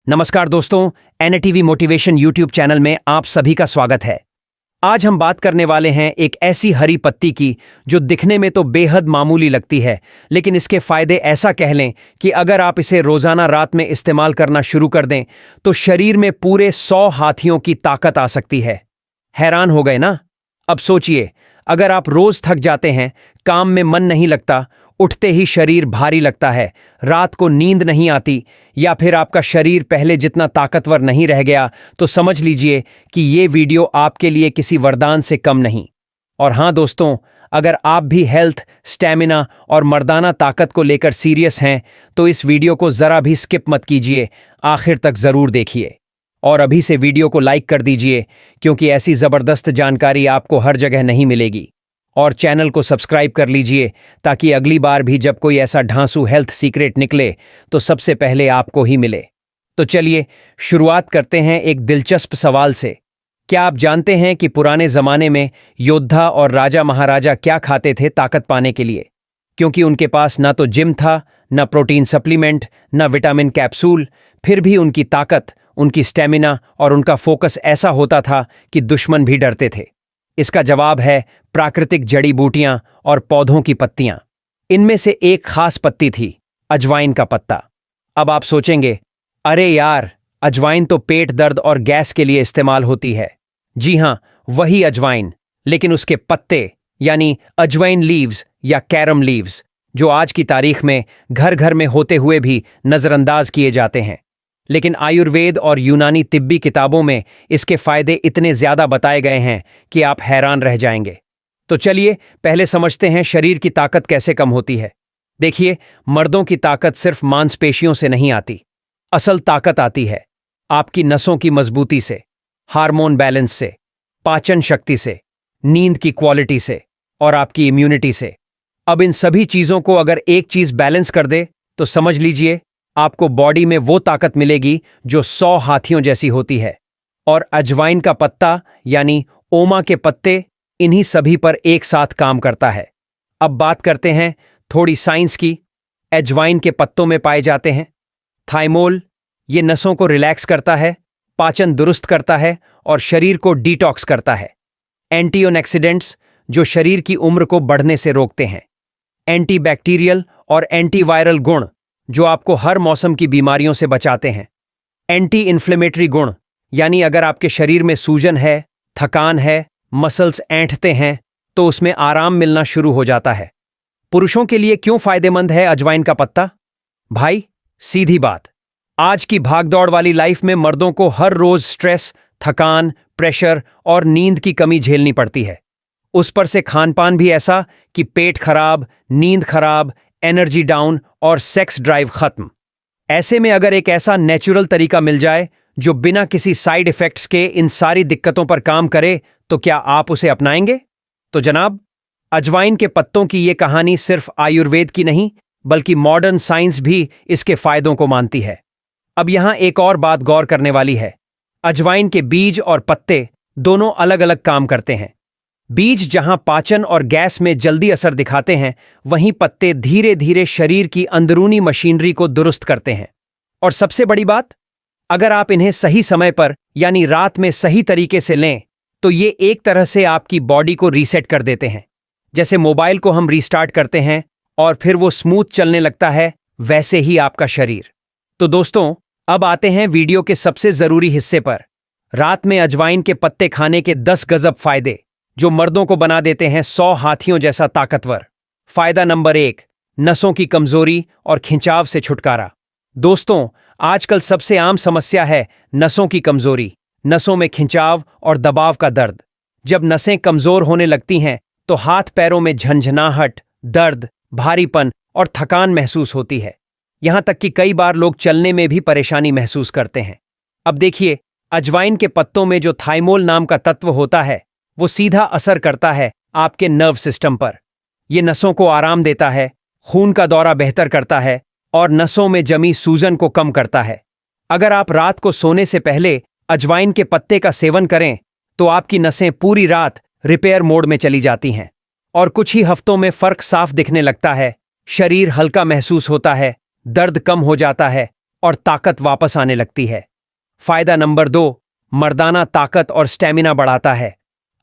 नमस्कार दोस्तों, NTV motivation YouTube channel में आप सभी का स्वागत है। आज हम बात करने वाले हैं एक ऐसी हरी पत्ती की जो दिखने में तो बेहद मामूली लगती है, लेकिन इसके फायदे ऐसा कह लें कि अगर आप इसे रोजाना रात में इस्तेमाल करना शुरू कर दें तो शरीर में पूरे 100 हाथियों की ताकत आ सकती है। हैरान हो गए ना? अब सोचिए, अगर आप रोज थक जाते हैं, काम में मन नहीं लगता, उठते ही शरीर भारी लगता है, रात को नींद नहीं आती, या फिर आपका शरीर पहले जितना ताकतवर नहीं रह गया, तो समझ लीजिए कि ये वीडियो आपके लिए किसी वरदान से कम नहीं। और हाँ दोस्तों, अगर आप भी हेल्थ, स्टैमिना और मर्दाना ताकत को लेकर सीरियस हैं तो इस वीडियो को जरा भी स्किप मत कीजिए, आखिर तक जरूर देखिए। और अभी से वीडियो को लाइक कर दीजिए, क्योंकि ऐसी जबरदस्त जानकारी आपको हर जगह नहीं मिलेगी। और चैनल को सब्सक्राइब कर लीजिए ताकि अगली बार भी जब कोई ऐसा ढांसू हेल्थ सीक्रेट निकले तो सबसे पहले आपको ही मिले। तो चलिए शुरुआत करते हैं एक दिलचस्प सवाल से। क्या आप जानते हैं कि पुराने जमाने में योद्धा और राजा महाराजा क्या खाते थे ताकत पाने के लिए? क्योंकि उनके पास ना तो जिम था, ना प्रोटीन सप्लीमेंट, ना विटामिन कैप्सूल, फिर भी उनकी ताकत, उनकी स्टेमिना और उनका फोकस ऐसा होता था कि दुश्मन भी डरते थे। इसका जवाब है प्राकृतिक जड़ी बूटियां और पौधों की पत्तियां। इनमें से एक खास पत्ती थी अजवाइन का पत्ता। अब आप सोचेंगे, अरे यार, अजवाइन तो पेट दर्द और गैस के लिए इस्तेमाल होती है। जी हां, वही अजवाइन, लेकिन उसके पत्ते यानी अजवाइन लीव्स या कैरम लीव्स, जो आज की तारीख में घर घर में होते हुए भी नजरअंदाज किए जाते हैं। लेकिन आयुर्वेद और यूनानी तिब्बी किताबों में इसके फायदे इतने ज्यादा बताए गए हैं कि आप हैरान रह जाएंगे। तो चलिए पहले समझते हैं शरीर की ताकत कैसे कम होती है। देखिए, मर्दों की ताकत सिर्फ मांसपेशियों से नहीं आती। असल ताकत आती है आपकी नसों की मजबूती से, हार्मोन बैलेंस से, पाचन शक्ति से, नींद की क्वालिटी से और आपकी इम्यूनिटी से। अब इन सभी चीजों को अगर एक चीज बैलेंस कर दे तो समझ लीजिए आपको बॉडी में वो ताकत मिलेगी जो 100 हाथियों जैसी होती है। और अजवाइन का पत्ता यानी ओमा के पत्ते इन्हीं सभी पर एक साथ काम करता है। अब बात करते हैं थोड़ी साइंस की। अजवाइन के पत्तों में पाए जाते हैं थाइमोल। ये नसों को रिलैक्स करता है, पाचन दुरुस्त करता है और शरीर को डिटॉक्स करता है। एंटीऑक्सीडेंट्स, जो शरीर की उम्र को बढ़ने से रोकते हैं। एंटीबैक्टीरियल और एंटीवायरल गुण, जो आपको हर मौसम की बीमारियों से बचाते हैं। एंटी इन्फ्लेमेटरी गुण, यानी अगर आपके शरीर में सूजन है, थकान है, मसल्स ऐंठते हैं, तो उसमें आराम मिलना शुरू हो जाता है। पुरुषों के लिए क्यों फायदेमंद है अजवाइन का पत्ता? भाई, सीधी बात, आज की भागदौड़ वाली लाइफ में मर्दों को हर रोज स्ट्रेस, थकान, प्रेशर और नींद की कमी झेलनी पड़ती है। उस पर से खानपान भी ऐसा कि पेट खराब, नींद खराब, एनर्जी डाउन और सेक्स ड्राइव खत्म। ऐसे में अगर एक ऐसा नेचुरल तरीका मिल जाए जो बिना किसी साइड इफेक्ट्स के इन सारी दिक्कतों पर काम करे, तो क्या आप उसे अपनाएंगे? तो जनाब, अजवाइन के पत्तों की ये कहानी सिर्फ आयुर्वेद की नहीं, बल्कि मॉडर्न साइंस भी इसके फायदों को मानती है। अब यहां एक और बात गौर करने वाली है। अजवाइन के बीज और पत्ते दोनों अलग अलग काम करते हैं। बीज जहां पाचन और गैस में जल्दी असर दिखाते हैं, वहीं पत्ते धीरे धीरे शरीर की अंदरूनी मशीनरी को दुरुस्त करते हैं। और सबसे बड़ी बात, अगर आप इन्हें सही समय पर यानी रात में सही तरीके से लें तो ये एक तरह से आपकी बॉडी को रीसेट कर देते हैं। जैसे मोबाइल को हम रीस्टार्ट करते हैं और फिर वो स्मूथ चलने लगता है, वैसे ही आपका शरीर। तो दोस्तों, अब आते हैं वीडियो के सबसे जरूरी हिस्से पर। रात में अजवाइन के पत्ते खाने के 10 गजब फायदे जो मर्दों को बना देते हैं 100 हाथियों जैसा ताकतवर। फायदा नंबर 1, नसों की कमजोरी और खिंचाव से छुटकारा। दोस्तों, आजकल सबसे आम समस्या है नसों की कमजोरी, नसों में खिंचाव और दबाव का दर्द। जब नसें कमजोर होने लगती हैं तो हाथ पैरों में झंझनाहट, दर्द, भारीपन और थकान महसूस होती है। यहां तक कि कई बार लोग चलने में भी परेशानी महसूस करते हैं। अब देखिए, अजवाइन के पत्तों में जो थाइमोल नाम का तत्व होता है, वो सीधा असर करता है आपके नर्व सिस्टम पर। ये नसों को आराम देता है, खून का दौरा बेहतर करता है और नसों में जमी सूजन को कम करता है। अगर आप रात को सोने से पहले अजवाइन के पत्ते का सेवन करें तो आपकी नसें पूरी रात रिपेयर मोड में चली जाती हैं और कुछ ही हफ्तों में फर्क साफ दिखने लगता है। शरीर हल्का महसूस होता है, दर्द कम हो जाता है और ताकत वापस आने लगती है। फायदा नंबर 2, मर्दाना ताकत और स्टेमिना बढ़ाता है।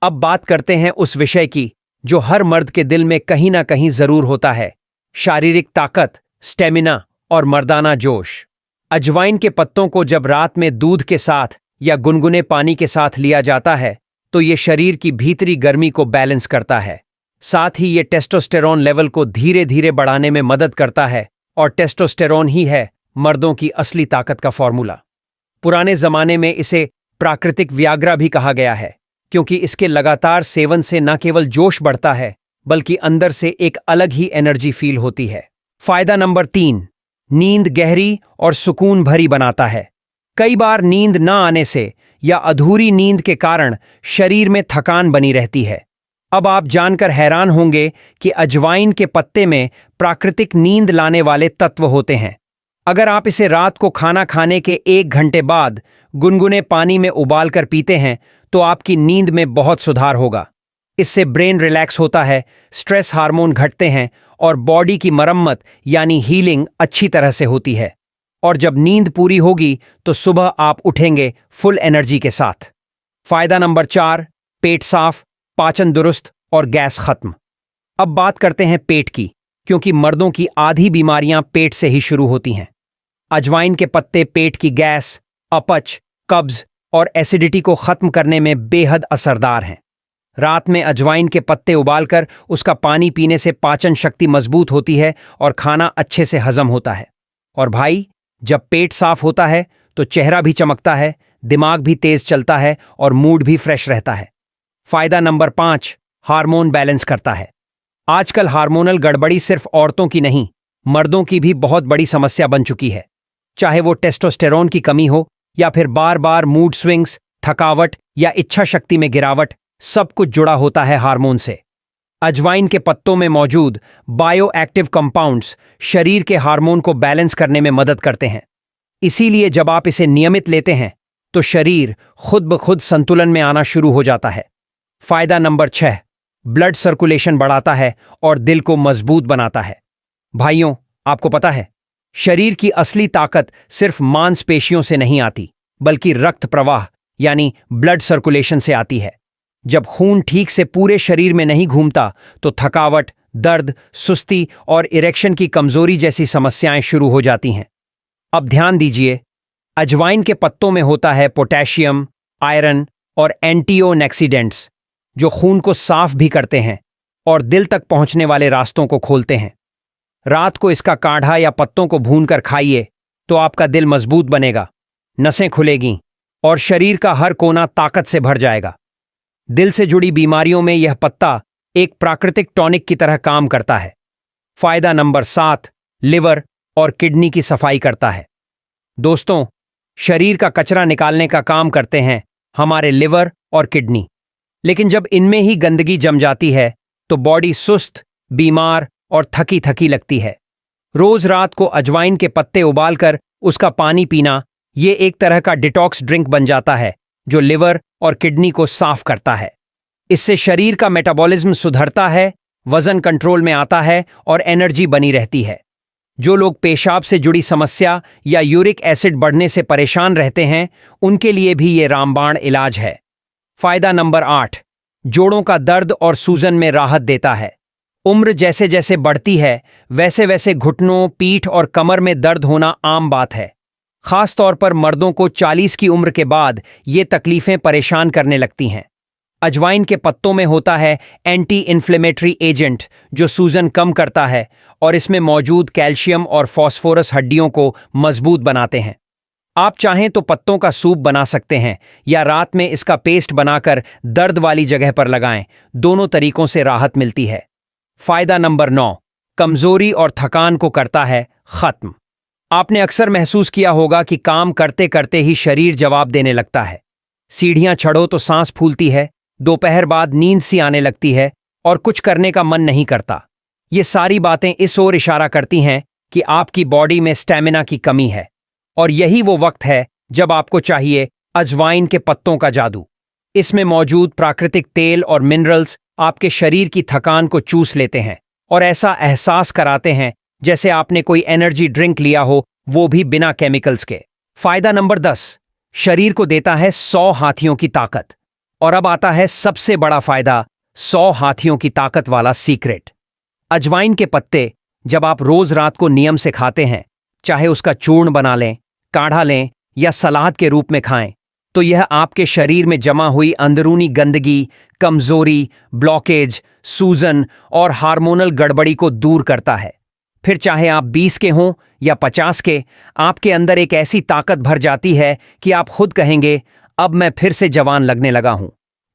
अब बात करते हैं उस विषय की जो हर मर्द के दिल में कहीं ना कहीं जरूर होता है, शारीरिक ताकत, स्टेमिना और मर्दाना जोश। अजवाइन के पत्तों को जब रात में दूध के साथ या गुनगुने पानी के साथ लिया जाता है तो ये शरीर की भीतरी गर्मी को बैलेंस करता है। साथ ही ये टेस्टोस्टेरोन लेवल को धीरे धीरे बढ़ाने में मदद करता है और टेस्टोस्टेरोन ही है मर्दों की असली ताकत का फॉर्मूला। पुराने जमाने में इसे प्राकृतिक व्याग्रा भी कहा गया है क्योंकि इसके लगातार सेवन से न केवल जोश बढ़ता है बल्कि अंदर से एक अलग ही एनर्जी फील होती है। फायदा नंबर 3, नींद गहरी और सुकून भरी बनाता है। कई बार नींद न आने से या अधूरी नींद के कारण शरीर में थकान बनी रहती है। अब आप जानकर हैरान होंगे कि अजवाइन के पत्ते में प्राकृतिक नींद लाने वाले तत्व होते हैं। अगर आप इसे रात को खाना खाने के 1 घंटे बाद गुनगुने पानी में उबालकर पीते हैं तो आपकी नींद में बहुत सुधार होगा। इससे ब्रेन रिलैक्स होता है, स्ट्रेस हार्मोन घटते हैं और बॉडी की मरम्मत यानी हीलिंग अच्छी तरह से होती है। और जब नींद पूरी होगी तो सुबह आप उठेंगे फुल एनर्जी के साथ। फायदा नंबर 4, पेट साफ, पाचन दुरुस्त और गैस खत्म। अब बात करते हैं पेट की, क्योंकि मर्दों की आधी बीमारियां पेट से ही शुरू होती हैं। अजवाइन के पत्ते पेट की गैस, अपच, कब्ज और एसिडिटी को खत्म करने में बेहद असरदार हैं। रात में अजवाइन के पत्ते उबालकर उसका पानी पीने से पाचन शक्ति मजबूत होती है और खाना अच्छे से हजम होता है। और भाई, जब पेट साफ होता है तो चेहरा भी चमकता है, दिमाग भी तेज चलता है और मूड भी फ्रेश रहता है। फायदा नंबर 5, हार्मोन बैलेंस करता है। आजकल हार्मोनल गड़बड़ी सिर्फ औरतों की नहीं, मर्दों की भी बहुत बड़ी समस्या बन चुकी है। चाहे वो टेस्टोस्टेरोन की कमी हो या फिर बार बार मूड स्विंग्स, थकावट या इच्छा शक्ति में गिरावट, सब कुछ जुड़ा होता है हार्मोन से। अजवाइन के पत्तों में मौजूद बायो एक्टिव कंपाउंड्स शरीर के हार्मोन को बैलेंस करने में मदद करते हैं। इसीलिए जब आप इसे नियमित लेते हैं तो शरीर खुद ब खुद संतुलन में आना शुरू हो जाता है। फायदा नंबर 6, ब्लड सर्कुलेशन बढ़ाता है और दिल को मजबूत बनाता है। भाइयों, आपको पता है, शरीर की असली ताकत सिर्फ मांसपेशियों से नहीं आती, बल्कि रक्त प्रवाह यानी ब्लड सर्कुलेशन से आती है। जब खून ठीक से पूरे शरीर में नहीं घूमता तो थकावट, दर्द, सुस्ती और इरेक्शन की कमजोरी जैसी समस्याएं शुरू हो जाती हैं। अब ध्यान दीजिए, अजवाइन के पत्तों में होता है पोटेशियम, आयरन और एंटीओक्सीडेंट्स जो खून को साफ भी करते हैं और दिल तक पहुंचने वाले रास्तों को खोलते हैं। रात को इसका काढ़ा या पत्तों को भूनकर खाइए तो आपका दिल मजबूत बनेगा, नसें खुलेगी और शरीर का हर कोना ताकत से भर जाएगा। दिल से जुड़ी बीमारियों में यह पत्ता एक प्राकृतिक टॉनिक की तरह काम करता है। फायदा नंबर 7, लिवर और किडनी की सफाई करता है। दोस्तों, शरीर का कचरा निकालने का काम करते हैं हमारे लिवर और किडनी, लेकिन जब इनमें ही गंदगी जम जाती है तो बॉडी सुस्त, बीमार और थकी थकी लगती है। रोज रात को अजवाइन के पत्ते उबालकर उसका पानी पीना ये एक तरह का डिटॉक्स ड्रिंक बन जाता है जो लिवर और किडनी को साफ करता है। इससे शरीर का मेटाबॉलिज्म सुधरता है, वजन कंट्रोल में आता है और एनर्जी बनी रहती है। जो लोग पेशाब से जुड़ी समस्या या यूरिक एसिड बढ़ने से परेशान रहते हैं, उनके लिए भी ये रामबाण इलाज है। फायदा नंबर 8, जोड़ों का दर्द और सूजन में राहत देता है। उम्र जैसे जैसे बढ़ती है वैसे वैसे घुटनों, पीठ और कमर में दर्द होना आम बात है। खास तौर पर मर्दों को 40 की उम्र के बाद ये तकलीफें परेशान करने लगती हैं। अजवाइन के पत्तों में होता है एंटी इन्फ्लेमेटरी एजेंट जो सूजन कम करता है और इसमें मौजूद कैल्शियम और फास्फोरस हड्डियों को मजबूत बनाते हैं। आप चाहें तो पत्तों का सूप बना सकते हैं या रात में इसका पेस्ट बनाकर दर्द वाली जगह पर लगाएं। दोनों तरीकों से राहत मिलती है। फायदा नंबर 9, कमजोरी और थकान को करता है खत्म। आपने अक्सर महसूस किया होगा कि काम करते करते ही शरीर जवाब देने लगता है। सीढ़ियां चढ़ो तो सांस फूलती है, दोपहर बाद नींद सी आने लगती है और कुछ करने का मन नहीं करता। ये सारी बातें इस ओर इशारा करती हैं कि आपकी बॉडी में स्टैमिना की कमी है और यही वो वक्त है जब आपको चाहिए अजवाइन के पत्तों का जादू। इसमें मौजूद प्राकृतिक तेल और मिनरल्स आपके शरीर की थकान को चूस लेते हैं और ऐसा एहसास कराते हैं जैसे आपने कोई एनर्जी ड्रिंक लिया हो वो भी बिना केमिकल्स के। फायदा नंबर 10, शरीर को देता है 100 हाथियों की ताकत। और अब आता है सबसे बड़ा फायदा, 100 हाथियों की ताकत वाला सीक्रेट। अजवाइन के पत्ते जब आप रोज रात को नियम से खाते हैं, चाहे उसका चूर्ण बना लें, काढ़ा लें या सलाद के रूप में खाएं, तो यह आपके शरीर में जमा हुई अंदरूनी गंदगी, कमजोरी, ब्लॉकेज, सूजन और हार्मोनल गड़बड़ी को दूर करता है। फिर चाहे आप 20 के हों या 50 के, आपके अंदर एक ऐसी ताकत भर जाती है कि आप खुद कहेंगे, अब मैं फिर से जवान लगने लगा हूं।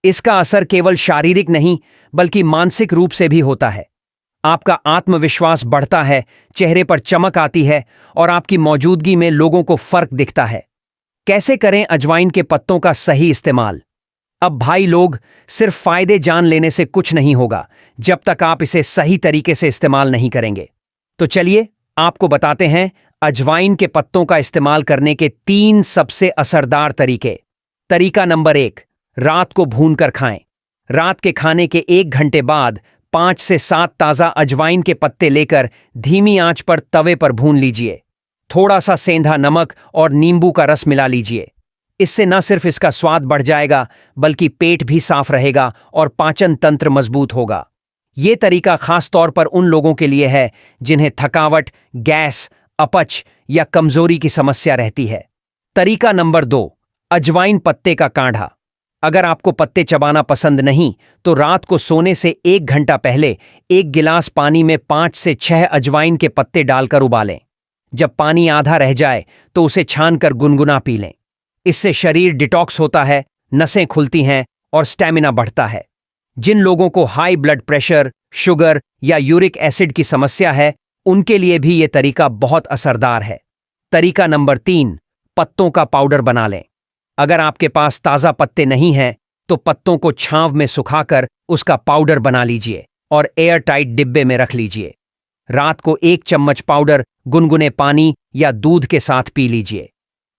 इसका असर केवल शारीरिक नहीं बल्कि मानसिक रूप से भी होता है। आपका आत्मविश्वास बढ़ता है, चेहरे पर चमक आती है और आपकी मौजूदगी में लोगों को फर्क दिखता है। कैसे करें अजवाइन के पत्तों का सही इस्तेमाल? अब भाई लोग, सिर्फ फायदे जान लेने से कुछ नहीं होगा जब तक आप इसे सही तरीके से इस्तेमाल नहीं करेंगे। तो चलिए आपको बताते हैं अजवाइन के पत्तों का इस्तेमाल करने के 3 सबसे असरदार तरीके। तरीका नंबर 1, रात को भूनकर खाएं। रात के खाने के 1 घंटे बाद 5 से 7 ताज़ा अजवाइन के पत्ते लेकर धीमी आंच पर तवे पर भून लीजिए। थोड़ा सा सेंधा नमक और नींबू का रस मिला लीजिए। इससे न सिर्फ इसका स्वाद बढ़ जाएगा बल्कि पेट भी साफ रहेगा और पाचन तंत्र मजबूत होगा। ये तरीका खास तौर पर उन लोगों के लिए है जिन्हें थकावट, गैस, अपच या कमजोरी की समस्या रहती है। तरीका नंबर 2, अजवाइन पत्ते का काढ़ा। अगर आपको पत्ते चबाना पसंद नहीं तो रात को सोने से 1 घंटा पहले 1 गिलास पानी में 5 से 6 अजवाइन के पत्ते डालकर उबालें। जब पानी आधा रह जाए तो उसे छानकर गुनगुना पी लें। इससे शरीर डिटॉक्स होता है, नसें खुलती हैं और स्टैमिना बढ़ता है। जिन लोगों को हाई ब्लड प्रेशर, शुगर या यूरिक एसिड की समस्या है, उनके लिए भी ये तरीका बहुत असरदार है। तरीका नंबर 3, पत्तों का पाउडर बना लें। अगर आपके पास ताज़ा पत्ते नहीं हैं तो पत्तों को छांव में सुखाकर उसका पाउडर बना लीजिए और एयर टाइट डिब्बे में रख लीजिए। रात को 1 चम्मच पाउडर गुनगुने पानी या दूध के साथ पी लीजिए।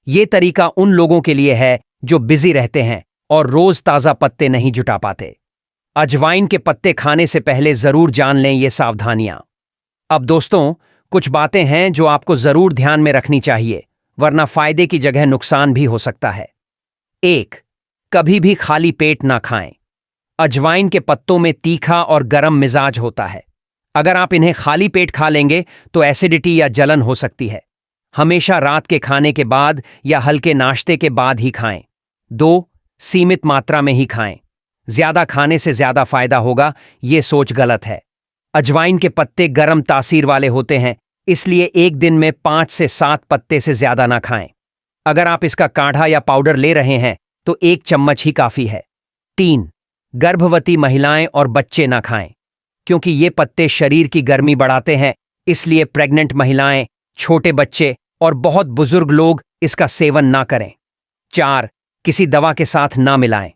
ये तरीका उन लोगों के लिए है जो बिजी रहते हैं और रोज ताज़ा पत्ते नहीं जुटा पाते। अजवाइन के पत्ते खाने से पहले जरूर जान लें ये सावधानियां। अब दोस्तों, कुछ बातें हैं जो आपको जरूर ध्यान में रखनी चाहिए, वरना फायदे की जगह नुकसान भी हो सकता है। 1, कभी भी खाली पेट ना खाएं। अजवाइन के पत्तों में तीखा और गर्म मिजाज होता है। अगर आप इन्हें खाली पेट खा लेंगे तो एसिडिटी या जलन हो सकती है। हमेशा रात के खाने के बाद या हल्के नाश्ते के बाद ही खाएं। 2, सीमित मात्रा में ही खाएं। ज्यादा खाने से ज्यादा फायदा होगा, ये सोच गलत है। अजवाइन के पत्ते गर्म तासीर वाले होते हैं, इसलिए एक दिन में 5 से 7 पत्ते से ज्यादा ना खाएं। अगर आप इसका काढ़ा या पाउडर ले रहे हैं तो 1 चम्मच ही काफी है। 3, गर्भवती महिलाएं और बच्चे ना खाएं, क्योंकि ये पत्ते शरीर की गर्मी बढ़ाते हैं, इसलिए प्रेग्नेंट महिलाएं, छोटे बच्चे और बहुत बुजुर्ग लोग इसका सेवन ना करें। 4, किसी दवा के साथ ना मिलाएं।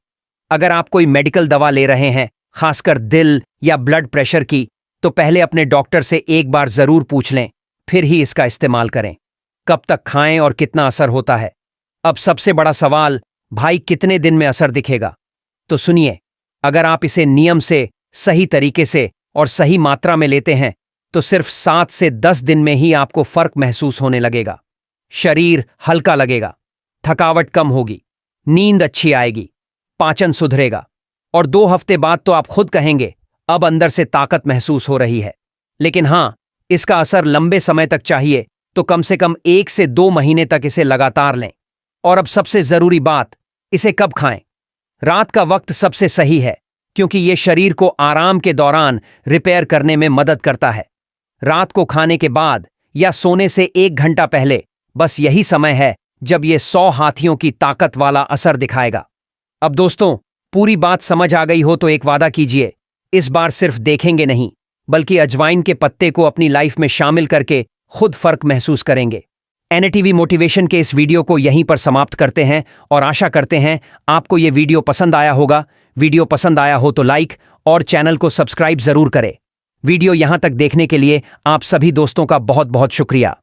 अगर आप कोई मेडिकल दवा ले रहे हैं, खासकर दिल या ब्लड प्रेशर की, तो पहले अपने डॉक्टर से एक बार जरूर पूछ लें, फिर ही इसका इस्तेमाल करें। कब तक खाएं और कितना असर होता है? अब सबसे बड़ा सवाल, भाई कितने दिन में असर दिखेगा? तो सुनिए, अगर आप इसे नियम से, सही तरीके से और सही मात्रा में लेते हैं तो सिर्फ 7 से 10 दिन में ही आपको फर्क महसूस होने लगेगा। शरीर हल्का लगेगा, थकावट कम होगी, नींद अच्छी आएगी, पाचन सुधरेगा और 2 हफ्ते बाद तो आप खुद कहेंगे, अब अंदर से ताकत महसूस हो रही है। लेकिन हां, इसका असर लंबे समय तक चाहिए, तो कम से कम 1 से 2 महीने तक इसे लगातार लें। और अब सबसे जरूरी बात, इसे कब खाएं? रात का वक्त सबसे सही है, क्योंकि यह शरीर को आराम के दौरान रिपेयर करने में मदद करता है। रात को खाने के बाद या सोने से 1 घंटा पहले, बस यही समय है जब यह 100 हाथियों की ताकत वाला असर दिखाएगा। अब दोस्तों, पूरी बात समझ आ गई हो तो एक वादा कीजिए, इस बार सिर्फ देखेंगे नहीं बल्कि अजवाइन के पत्ते को अपनी लाइफ में शामिल करके खुद फर्क महसूस करेंगे। एनएटीवी मोटिवेशन के इस वीडियो को यहीं पर समाप्त करते हैं और आशा करते हैं आपको ये वीडियो पसंद आया होगा। वीडियो पसंद आया हो तो लाइक और चैनल को सब्सक्राइब जरूर करें। वीडियो यहां तक देखने के लिए आप सभी दोस्तों का बहुत बहुत शुक्रिया।